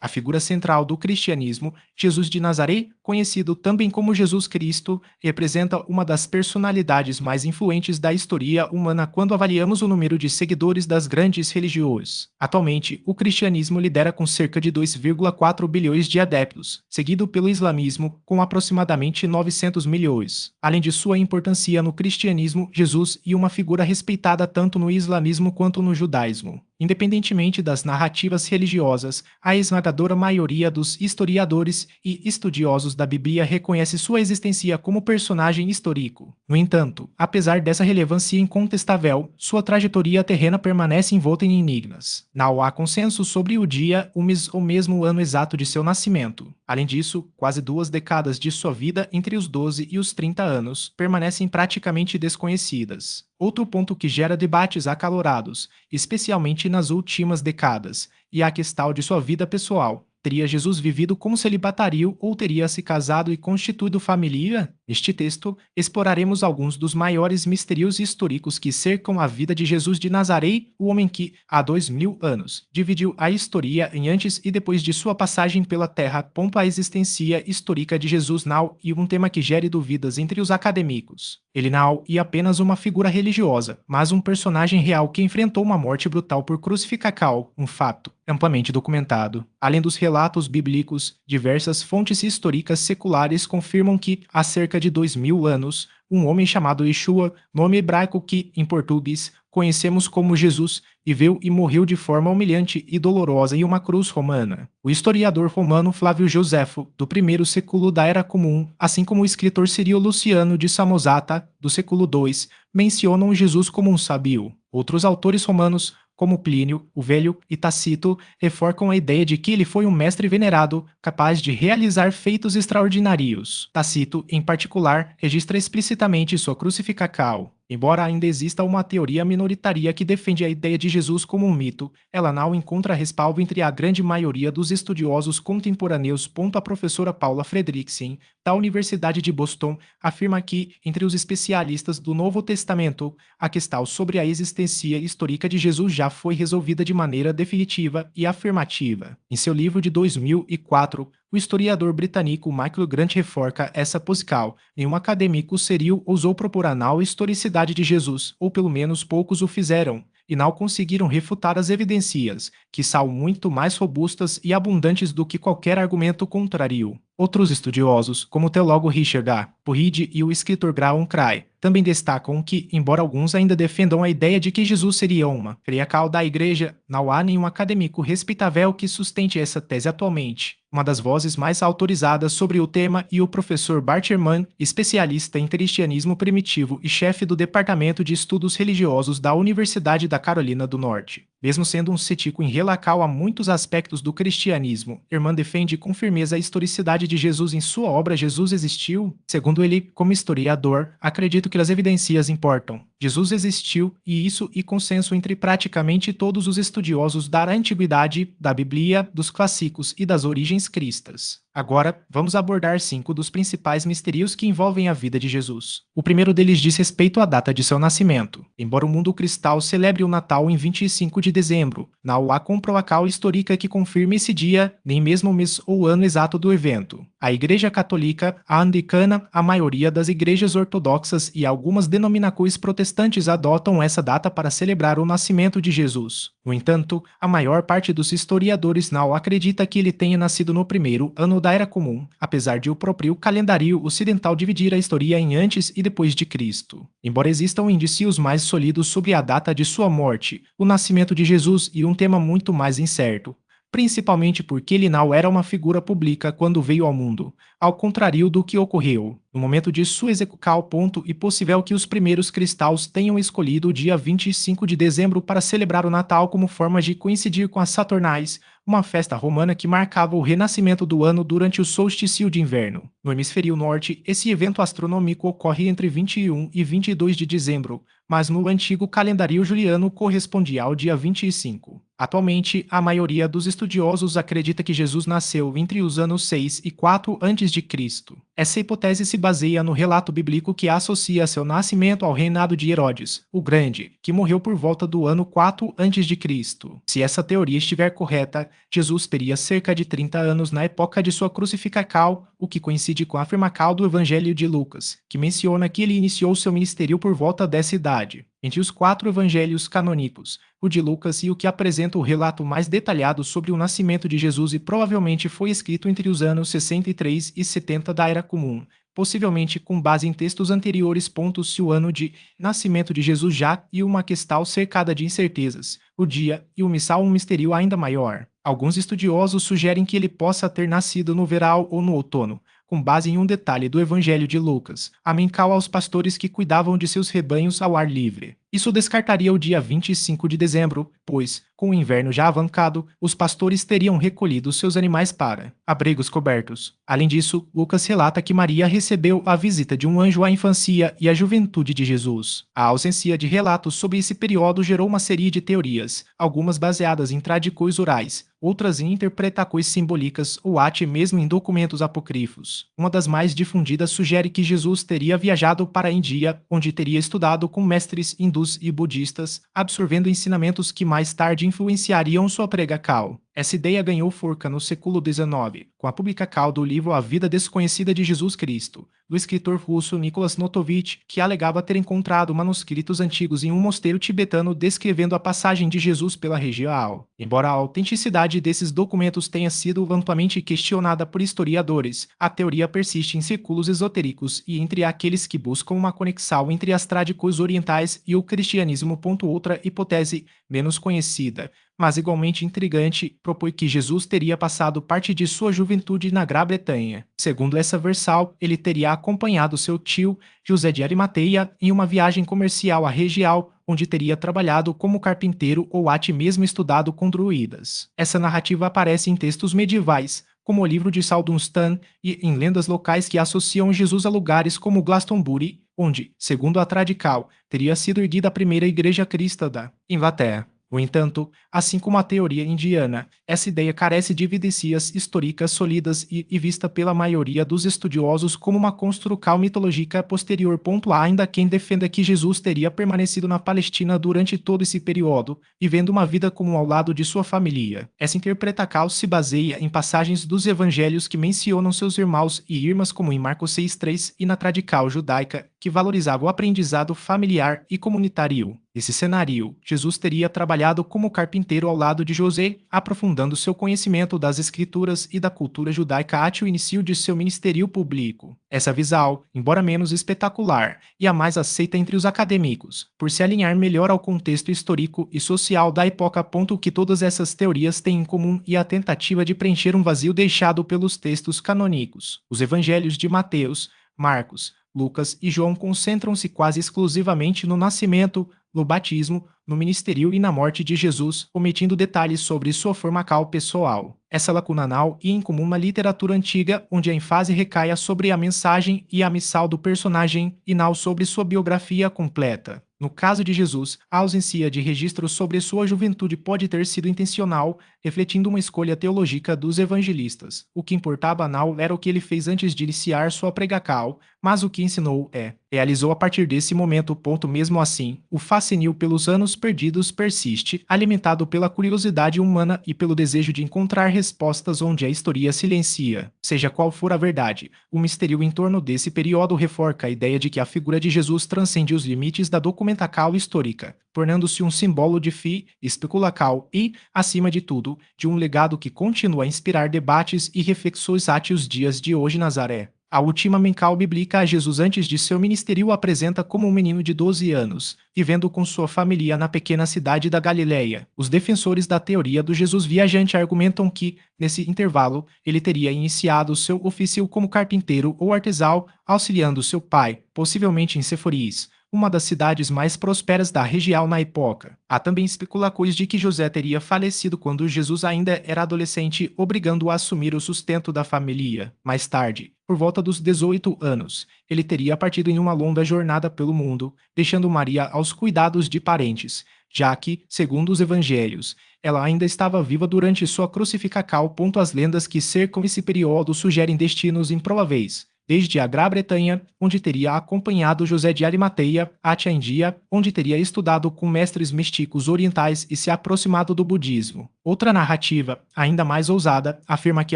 A figura central do cristianismo, Jesus de Nazaré, conhecido também como Jesus Cristo, representa uma das personalidades mais influentes da história humana quando avaliamos o número de seguidores das grandes religiões. Atualmente, o cristianismo lidera com cerca de 2,4 bilhões de adeptos, seguido pelo islamismo com aproximadamente 900 milhões. Além de sua importância no cristianismo, Jesus é uma figura respeitada tanto no islamismo quanto no judaísmo. Independentemente das narrativas religiosas, a esmagadora maioria dos historiadores e estudiosos da Bíblia reconhece sua existência como personagem histórico. No entanto, apesar dessa relevância incontestável, sua trajetória terrena permanece envolta em enigmas. Não há consenso sobre o dia ou mesmo o ano exato de seu nascimento. Além disso, quase 2 décadas de sua vida entre os 12 e os 30 anos permanecem praticamente desconhecidas. Outro ponto que gera debates acalorados, especialmente nas últimas décadas, é a questão de sua vida pessoal. Teria Jesus vivido como celibatário ou teria se casado e constituído família? Neste texto, exploraremos alguns dos maiores mistérios históricos que cercam a vida de Jesus de Nazaré, o homem que, há 2000 anos, dividiu a história em antes e depois de sua passagem pela Terra. Ponto a existência histórica de Jesus não é um tema que gere dúvidas entre os acadêmicos. Ele não é apenas uma figura religiosa, mas um personagem real que enfrentou uma morte brutal por crucificação, um fato amplamente documentado. Além dos relatos bíblicos, diversas fontes históricas seculares confirmam que, há cerca de 2000 anos, um homem chamado Yeshua, nome hebraico que, em português, conhecemos como Jesus, viveu e morreu de forma humilhante e dolorosa em uma cruz romana. O historiador romano Flávio Joséfo, do primeiro século da Era Comum, assim como o escritor Cirio Luciano de Samosata, do século II, mencionam Jesus como um sábio. Outros autores romanos, como Plínio, o Velho e Tácito, reforçam a ideia de que ele foi um mestre venerado, capaz de realizar feitos extraordinários. Tácito, em particular, registra explicitamente sua crucificação. Embora ainda exista uma teoria minoritária que defende a ideia de Jesus como um mito, ela não encontra respaldo entre a grande maioria dos estudiosos contemporâneos. A professora Paula Fredriksen, da Universidade de Boston, afirma que, entre os especialistas do Novo Testamento, a questão sobre a existência histórica de Jesus já foi resolvida de maneira definitiva e afirmativa. Em seu livro de 2004, o historiador britânico Michael Grant reforça essa posição. Nenhum acadêmico sério ousou propor a não historicidade de Jesus, ou pelo menos poucos o fizeram, e não conseguiram refutar as evidências, que são muito mais robustas e abundantes do que qualquer argumento contrário. Outros estudiosos, como o teólogo Richard A. Puridi e o escritor Graham Cray, também destacam que, embora alguns ainda defendam a ideia de que Jesus seria uma criacal da igreja, não há nenhum acadêmico respeitável que sustente essa tese atualmente. Uma das vozes mais autorizadas sobre o tema é o professor Bart Ehrman, especialista em cristianismo primitivo e chefe do Departamento de Estudos Religiosos da Universidade da Carolina do Norte. Mesmo sendo um cético em relação a muitos aspectos do cristianismo, Ehrman defende com firmeza a historicidade de Jesus em sua obra Jesus Existiu? Segundo ele, como historiador, acredito que as evidências importam. Jesus existiu e isso é consenso entre praticamente todos os estudiosos da antiguidade, da Bíblia, dos clássicos e das origens cristãs. Agora, vamos abordar 5 dos principais mistérios que envolvem a vida de Jesus. O primeiro deles diz respeito à data de seu nascimento. Embora o mundo cristão celebre o Natal em 25 de dezembro, não há comprovação histórica que confirme esse dia, nem mesmo o mês ou ano exato do evento. A Igreja Católica, a Anglicana, a maioria das igrejas ortodoxas e algumas denominações protestantes adotam essa data para celebrar o nascimento de Jesus. No entanto, a maior parte dos historiadores não acredita que ele tenha nascido no primeiro ano da Era Comum, apesar de o próprio calendário ocidental dividir a história em antes e depois de Cristo. Embora existam indícios mais sólidos sobre a data de sua morte, o nascimento de Jesus é um tema muito mais incerto, principalmente porque ele não era uma figura pública quando veio ao mundo, ao contrário do que ocorreu. No momento de sua execução, é possível que os primeiros cristãos tenham escolhido o dia 25 de dezembro para celebrar o Natal como forma de coincidir com as Saturnais, uma festa romana que marcava o renascimento do ano durante o solstício de inverno. No hemisfério norte, esse evento astronômico ocorre entre 21 e 22 de dezembro, mas no antigo calendário juliano correspondia ao dia 25. Atualmente, a maioria dos estudiosos acredita que Jesus nasceu entre os anos 6 e 4 a.C. Essa hipótese se baseia no relato bíblico que associa seu nascimento ao reinado de Herodes, o Grande, que morreu por volta do ano 4 a.C. Se essa teoria estiver correta, Jesus teria cerca de 30 anos na época de sua crucificação, o que coincide com a afirmação do Evangelho de Lucas, que menciona que ele iniciou seu ministério por volta dessa idade. Entre os 4 evangelhos canônicos, o de Lucas e o que apresenta o relato mais detalhado sobre o nascimento de Jesus e provavelmente foi escrito entre os anos 63 e 70 da Era Comum, possivelmente com base em textos anteriores. Se o ano de nascimento de Jesus já e uma questão cercada de incertezas, o dia e o missal um mistério ainda maior. Alguns estudiosos sugerem que ele possa ter nascido no verão ou no outono, com base em um detalhe do Evangelho de Lucas, amencal aos pastores que cuidavam de seus rebanhos ao ar livre. Isso descartaria o dia 25 de dezembro, pois, com o inverno já avançado, os pastores teriam recolhido seus animais para abrigos cobertos. Além disso, Lucas relata que Maria recebeu a visita de um anjo à infância e à juventude de Jesus. A ausência de relatos sobre esse período gerou uma série de teorias, algumas baseadas em tradições orais, outras em interpretações simbólicas ou até mesmo em documentos apócrifos. Uma das mais difundidas sugere que Jesus teria viajado para a Índia, onde teria estudado com mestres hindus e budistas, absorvendo ensinamentos que mais tarde influenciariam sua pregação. Essa ideia ganhou força no século XIX, com a publicação do livro A Vida Desconhecida de Jesus Cristo, do escritor russo Nicholas Notovitch, que alegava ter encontrado manuscritos antigos em um mosteiro tibetano descrevendo a passagem de Jesus pela região. Embora a autenticidade desses documentos tenha sido amplamente questionada por historiadores, a teoria persiste em círculos esotéricos e entre aqueles que buscam uma conexão entre as tradições orientais e o cristianismo. Outra hipótese, menos conhecida, mas igualmente intrigante, propõe que Jesus teria passado parte de sua juventude na Grã-Bretanha. Segundo essa versão, ele teria acompanhado seu tio, José de Arimateia, em uma viagem comercial à região, onde teria trabalhado como carpinteiro ou até mesmo estudado com druidas. Essa narrativa aparece em textos medievais, como o livro de Saldunstan, e em lendas locais que associam Jesus a lugares como Glastonbury, onde, segundo a tradição, teria sido erguida a primeira igreja cristã da Inglaterra. No entanto, assim como a teoria indiana, essa ideia carece de evidências históricas sólidas e vista pela maioria dos estudiosos como uma construção mitológica posterior. Há ainda quem defenda que Jesus teria permanecido na Palestina durante todo esse período, vivendo uma vida comum ao lado de sua família. Essa interpretação se baseia em passagens dos evangelhos que mencionam seus irmãos e irmãs, como em Marcos 6,3, e na tradição judaica, que valorizava o aprendizado familiar e comunitário. Nesse cenário, Jesus teria trabalhado como carpinteiro ao lado de José, aprofundando seu conhecimento das escrituras e da cultura judaica até o início de seu ministério público. Essa visão, embora menos espetacular, e a mais aceita entre os acadêmicos, por se alinhar melhor ao contexto histórico e social da época. O que todas essas teorias têm em comum é a tentativa de preencher um vazio deixado pelos textos canônicos. Os evangelhos de Mateus, Marcos, Lucas e João concentram-se quase exclusivamente no nascimento, no batismo, no ministério e na morte de Jesus, omitindo detalhes sobre sua formação pessoal. Essa lacuna não é incomum na literatura antiga, onde a ênfase recaia sobre a mensagem e a missão do personagem e não sobre sua biografia completa. No caso de Jesus, a ausência de registro sobre sua juventude pode ter sido intencional, refletindo uma escolha teológica dos evangelistas. O que importava não era o que ele fez antes de iniciar sua pregação, mas o que ensinou realizou a partir desse momento. Mesmo assim, o fascínio pelos anos perdidos persiste, alimentado pela curiosidade humana e pelo desejo de encontrar respostas onde a história silencia. Seja qual for a verdade, o mistério em torno desse período reforça a ideia de que a figura de Jesus transcende os limites da documentação histórica, tornando-se um símbolo de fé, especulação e, acima de tudo, de um legado que continua a inspirar debates e reflexões até os dias de hoje. Nazaré. A última menção bíblica a Jesus antes de seu ministério o apresenta como um menino de 12 anos, vivendo com sua família na pequena cidade da Galileia. Os defensores da teoria do Jesus viajante argumentam que, nesse intervalo, ele teria iniciado seu ofício como carpinteiro ou artesão, auxiliando seu pai, possivelmente em Séforis, uma das cidades mais prósperas da região na época. Há também especulações de que José teria falecido quando Jesus ainda era adolescente, obrigando-o a assumir o sustento da família. Mais tarde, por volta dos 18 anos, ele teria partido em uma longa jornada pelo mundo, deixando Maria aos cuidados de parentes, já que, segundo os evangelhos, ela ainda estava viva durante sua crucificação. As lendas que cercam esse período sugerem destinos improváveis. desde a Grã-Bretanha, onde teria acompanhado José de Arimateia, até a Índia, onde teria estudado com mestres místicos orientais e se aproximado do budismo. Outra narrativa, ainda mais ousada, afirma que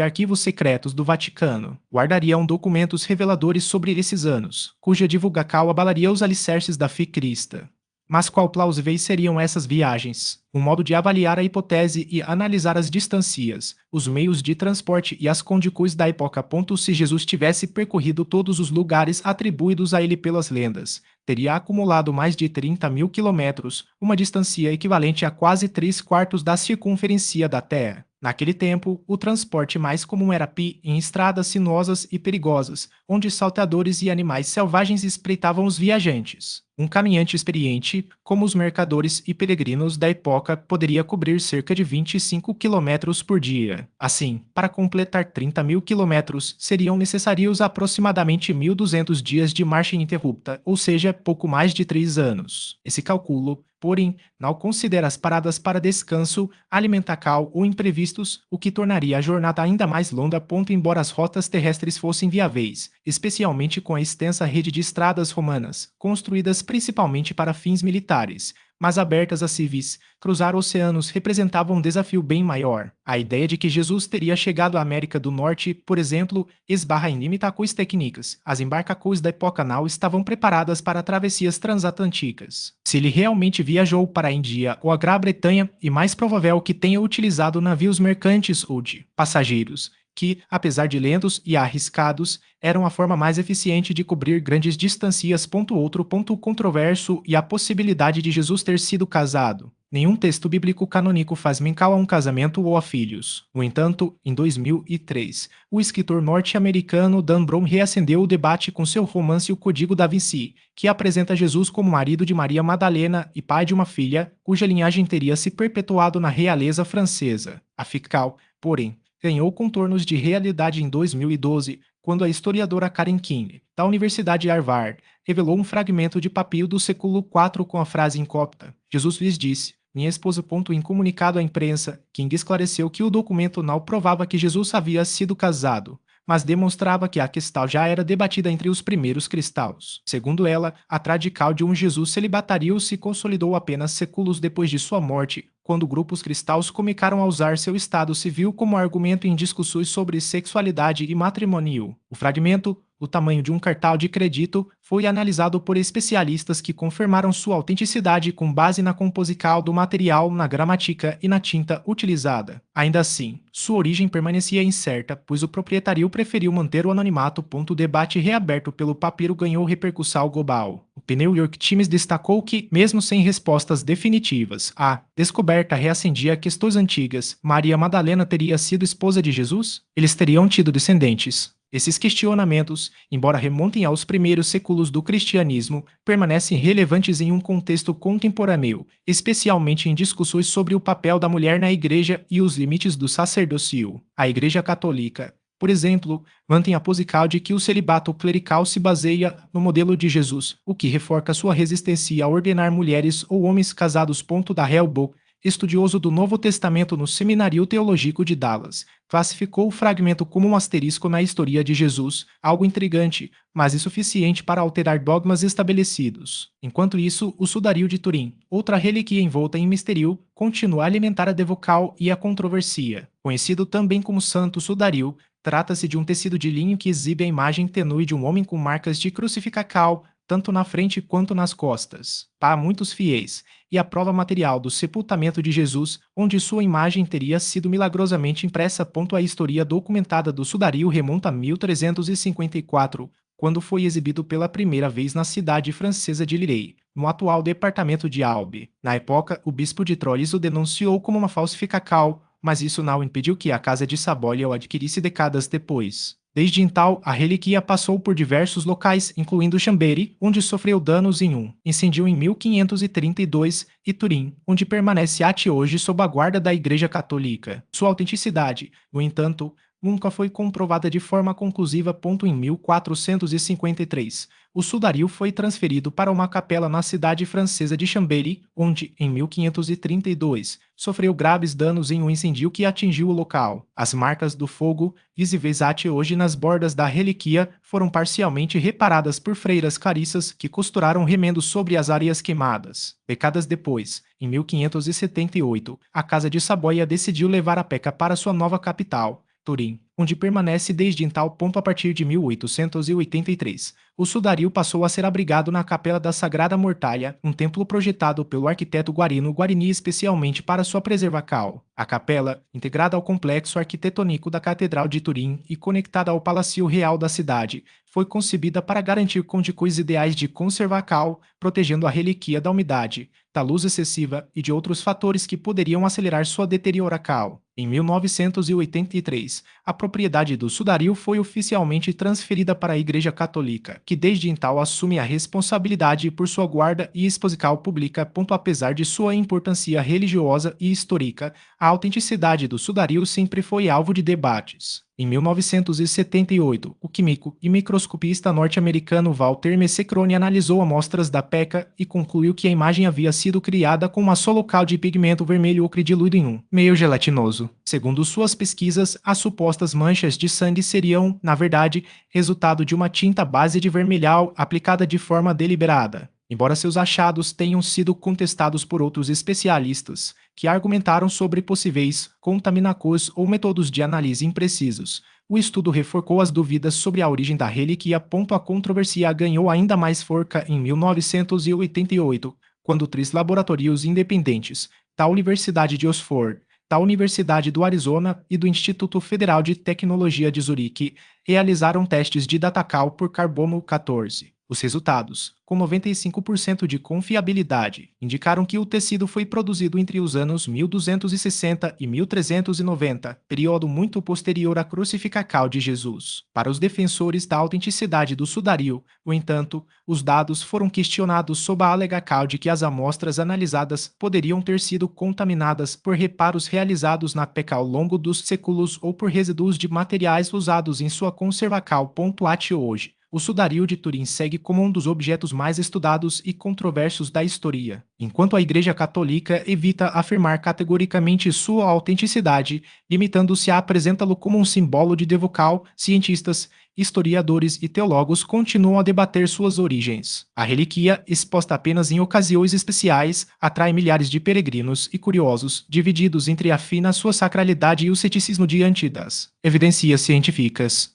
arquivos secretos do Vaticano guardariam documentos reveladores sobre esses anos, cuja divulgação abalaria os alicerces da fé cristã. Mas qual plausíveis seriam essas viagens? Um modo de avaliar a hipótese e analisar as distâncias, os meios de transporte e as condições da época. Se Jesus tivesse percorrido todos os lugares atribuídos a ele pelas lendas, teria acumulado mais de 30.000 quilômetros, uma distância equivalente a quase 3/4 da circunferência da Terra. Naquele tempo, o transporte mais comum era pé em estradas sinuosas e perigosas, onde salteadores e animais selvagens espreitavam os viajantes. Um caminhante experiente, como os mercadores e peregrinos da época, poderia cobrir cerca de 25 quilômetros por dia. Assim, para completar 30.000 quilômetros, seriam necessários aproximadamente 1.200 dias de marcha ininterrupta, ou seja, pouco mais de 3 anos. Esse cálculo, porém, não considera as paradas para descanso, alimentação ou imprevistos, o que tornaria a jornada ainda mais longa. Embora as rotas terrestres fossem viáveis, especialmente com a extensa rede de estradas romanas, construídas principalmente para fins militares, mas abertas a civis, cruzar oceanos representava um desafio bem maior. A ideia de que Jesus teria chegado à América do Norte, por exemplo, esbarra em limitações técnicas. As embarcações da época não estavam preparadas para travessias transatlânticas. Se ele realmente viajou para a Índia ou a Grã-Bretanha, é mais provável que tenha utilizado navios mercantes ou de passageiros, que, apesar de lentos e arriscados, eram a forma mais eficiente de cobrir grandes distâncias. Outro ponto controverso e a possibilidade de Jesus ter sido casado. Nenhum texto bíblico canônico faz menção a um casamento ou a filhos. No entanto, em 2003, o escritor norte-americano Dan Brown reacendeu o debate com seu romance O Código da Vinci, que apresenta Jesus como marido de Maria Madalena e pai de uma filha, cuja linhagem teria se perpetuado na realeza francesa. A ficção, porém, ganhou contornos de realidade em 2012, quando a historiadora Karen King, da Universidade de Harvard, revelou um fragmento de papiro do século IV com a frase em copta: Jesus lhes disse, minha esposa. Em comunicado à imprensa, King esclareceu que o documento não provava que Jesus havia sido casado, mas demonstrava que a questão já era debatida entre os primeiros cristãos. Segundo ela, a tradição de um Jesus celibatário se consolidou apenas séculos depois de sua morte, quando grupos cristãos começaram a usar seu estado civil como argumento em discussões sobre sexualidade e matrimônio. O fragmento, o tamanho de um cartão de crédito, foi analisado por especialistas que confirmaram sua autenticidade com base na composição do material, na gramática e na tinta utilizada. Ainda assim, sua origem permanecia incerta, pois o proprietário preferiu manter o anonimato. O debate reaberto pelo papiro ganhou repercussão global. O The New York Times destacou que, mesmo sem respostas definitivas, a descoberta reacendia questões antigas. Maria Madalena teria sido esposa de Jesus? Eles teriam tido descendentes? Esses questionamentos, embora remontem aos primeiros séculos do cristianismo, permanecem relevantes em um contexto contemporâneo, especialmente em discussões sobre o papel da mulher na Igreja e os limites do sacerdócio. A Igreja Católica, por exemplo, mantém a posição de que o celibato clerical se baseia no modelo de Jesus, o que reforça sua resistência a ordenar mulheres ou homens casados. Da Hellbook, estudioso do Novo Testamento no Seminário Teológico de Dallas, classificou o fragmento como um asterisco na história de Jesus, algo intrigante, mas insuficiente para alterar dogmas estabelecidos. Enquanto isso, o sudário de Turim, outra relíquia envolta em mistério, continua a alimentar a devoção e a controvérsia. Conhecido também como Santo Sudário, trata-se de um tecido de linho que exibe a imagem tênue de um homem com marcas de crucificação, tanto na frente quanto nas costas. Para muitos fiéis, e a prova material do sepultamento de Jesus, onde sua imagem teria sido milagrosamente impressa. A história documentada do sudário remonta a 1354, quando foi exibido pela primeira vez na cidade francesa de Lirey, no atual departamento de Albi. Na época, o bispo de Troyes o denunciou como uma falsificação, mas isso não impediu que a casa de Savoia o adquirisse décadas depois. Desde então, a relíquia passou por diversos locais, incluindo Chambéry, onde sofreu danos em um incêndio em 1532, e Turim, onde permanece até hoje sob a guarda da Igreja Católica. Sua autenticidade, no entanto, nunca foi comprovada de forma conclusiva. Em 1453, o sudario foi transferido para uma capela na cidade francesa de Chambéry, onde, em 1532, sofreu graves danos em um incêndio que atingiu o local. As marcas do fogo, visíveis até hoje nas bordas da relíquia, foram parcialmente reparadas por freiras carissas que costuraram remendos sobre as áreas queimadas. Décadas depois, em 1578, a Casa de Saboia decidiu levar a peca para sua nova capital, Turim, onde permanece desde então. A partir de 1883, o sudario passou a ser abrigado na Capela da Sagrada Mortalha, um templo projetado pelo arquiteto Guarino Guarini especialmente para sua preservação. A capela, integrada ao complexo arquitetônico da Catedral de Turim e conectada ao Palácio Real da cidade, foi concebida para garantir condições ideais de conservação, protegendo a relíquia da umidade, da luz excessiva e de outros fatores que poderiam acelerar sua deterioração. Em 1983, a propriedade do sudario foi oficialmente transferida para a Igreja Católica, que desde então assume a responsabilidade por sua guarda e exposição pública. Apesar de sua importância religiosa e histórica, a autenticidade do sudario sempre foi alvo de debates. Em 1978, o químico e microscopista norte-americano Walter Messecrone analisou amostras da peca e concluiu que a imagem havia sido criada com uma só local de pigmento vermelho ocre diluído em um meio gelatinoso. Segundo suas pesquisas, as supostas manchas de sangue seriam, na verdade, resultado de uma tinta base de vermelhal aplicada de forma deliberada. Embora seus achados tenham sido contestados por outros especialistas, que argumentaram sobre possíveis contaminações ou métodos de análise imprecisos, o estudo reforçou as dúvidas sobre a origem da relíquia. A controvérsia ganhou ainda mais força em 1988, quando 3 laboratórios independentes, da Universidade de Oxford, da Universidade do Arizona e do Instituto Federal de Tecnologia de Zurique, realizaram testes de datação por carbono 14. Os resultados, com 95% de confiabilidade, indicaram que o tecido foi produzido entre os anos 1260 e 1390, período muito posterior à crucificação de Jesus. Para os defensores da autenticidade do sudario, no entanto, os dados foram questionados sob a alegação de que as amostras analisadas poderiam ter sido contaminadas por reparos realizados na peca ao longo dos séculos ou por resíduos de materiais usados em sua conservação. Até hoje, o sudario de Turim segue como um dos objetos mais estudados e controversos da história, enquanto a Igreja Católica evita afirmar categoricamente sua autenticidade, limitando-se a apresentá-lo como um símbolo de devoção. Cientistas, historiadores e teólogos continuam a debater suas origens. A relíquia, exposta apenas em ocasiões especiais, atrai milhares de peregrinos e curiosos, divididos entre a fé na sua sacralidade e o ceticismo diante das evidências científicas.